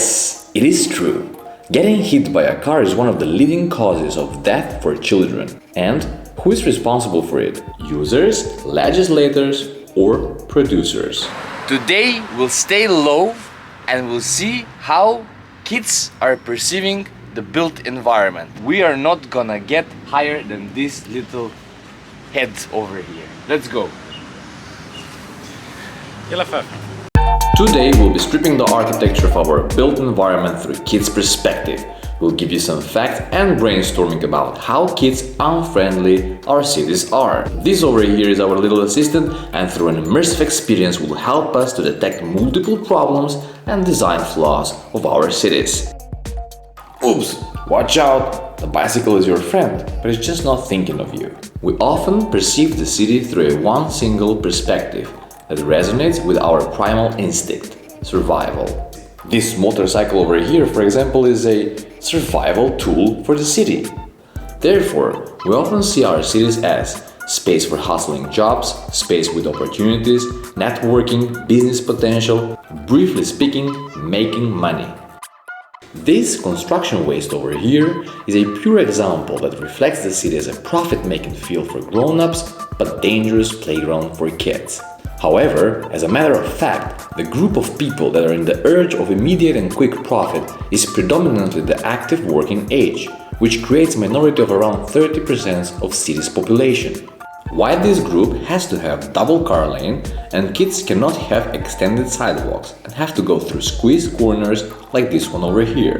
Yes, it is true. Getting hit by a car is one of the leading causes of death for children. And who is responsible for it? Users, legislators, or producers? Today we'll stay low and we'll see how kids are perceiving the built environment. We are not gonna get higher than these little heads over here. Let's go. Today we'll be stripping the architecture of our built environment through kids' perspective. We'll give you some facts and brainstorming about how kids unfriendly our cities are. This over here is our little assistant, and through an immersive experience will help us to detect multiple problems and design flaws of our cities. Oops, watch out! The bicycle is your friend, but it's just not thinking of you. We often perceive the city through a one single perspective that resonates with our primal instinct, survival. This motorcycle over here, for example, is a survival tool for the city. Therefore, we often see our cities as space for hustling jobs, space with opportunities, networking, business potential, briefly speaking, making money. This construction waste over here is a pure example that reflects the city as a profit-making field for grown-ups but dangerous playground for kids. However, as a matter of fact, the group of people that are in the urge of immediate and quick profit is predominantly the active working age, which creates a minority of around 30% of city's population. Why this group has to have double car lane and kids cannot have extended sidewalks and have to go through squeezed corners like this one over here.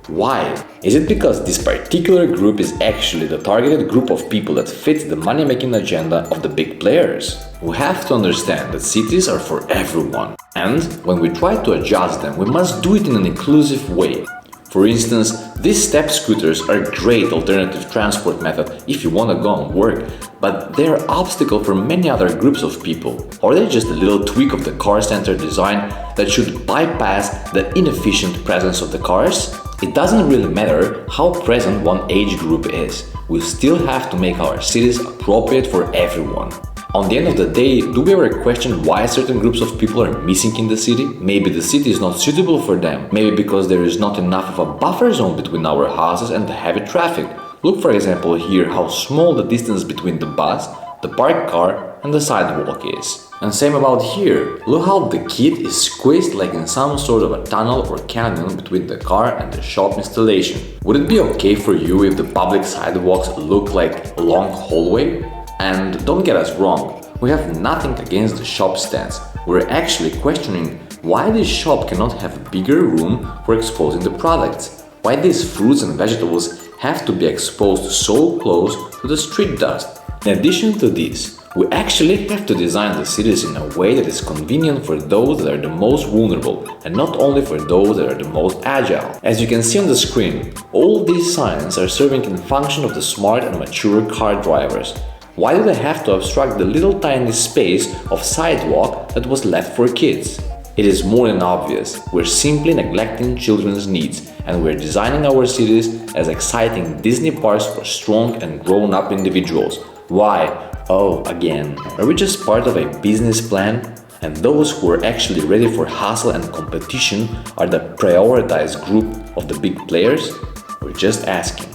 Why? Is it because this particular group is actually the targeted group of people that fits the money-making agenda of the big players? We have to understand that cities are for everyone, and when we try to adjust them, we must do it in an inclusive way. For instance, these step scooters are a great alternative transport method if you want to go and work, but they're an obstacle for many other groups of people. Or they're just a little tweak of the car-centered design that should bypass the inefficient presence of the cars? It doesn't really matter how present one age group is, we still have to make our cities appropriate for everyone. On the end of the day, do we ever question why certain groups of people are missing in the city? Maybe the city is not suitable for them, maybe because there is not enough of a buffer zone between our houses and the heavy traffic. Look for example here how small the distance between the bus, the parked car and the sidewalk is. And same about here, look how the kid is squeezed like in some sort of a tunnel or canyon between the car and the shop installation. Would it be okay for you if the public sidewalks look like a long hallway? And don't get us wrong, we have nothing against the shop stands. We're actually questioning why this shop cannot have bigger room for exposing the products. Why these fruits and vegetables have to be exposed so close to the street dust. In addition to this, we actually have to design the cities in a way that is convenient for those that are the most vulnerable and not only for those that are the most agile. As you can see on the screen, all these signs are serving in function of the smart and mature car drivers. Why do they have to obstruct the little tiny space of sidewalk that was left for kids? It is more than obvious, we're simply neglecting children's needs and we're designing our cities as exciting Disney parks for strong and grown-up individuals. Why? Oh, again, are we just part of a business plan? And those who are actually ready for hustle and competition are the prioritized group of the big players? We're just asking.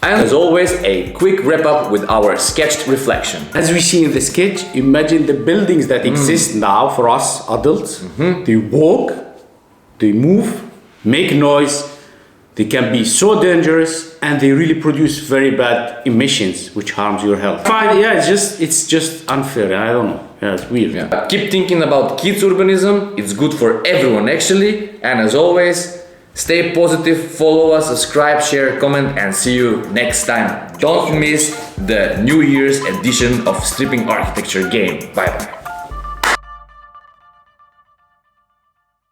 And as always, a quick wrap-up with our sketched reflection. As we see in the sketch, imagine the buildings that exist now for us adults. They walk, they move, make noise, they can be so dangerous, and they really produce very bad emissions, which harms your health. Fine, yeah, it's just unfair. I don't know. Yeah, it's weird. Yeah. Keep thinking about kids urbanism. It's good for everyone actually. And as always, stay positive, follow us, subscribe, share, comment, and see you next time. Don't miss the New Year's edition of Stripping Architecture game. Bye bye.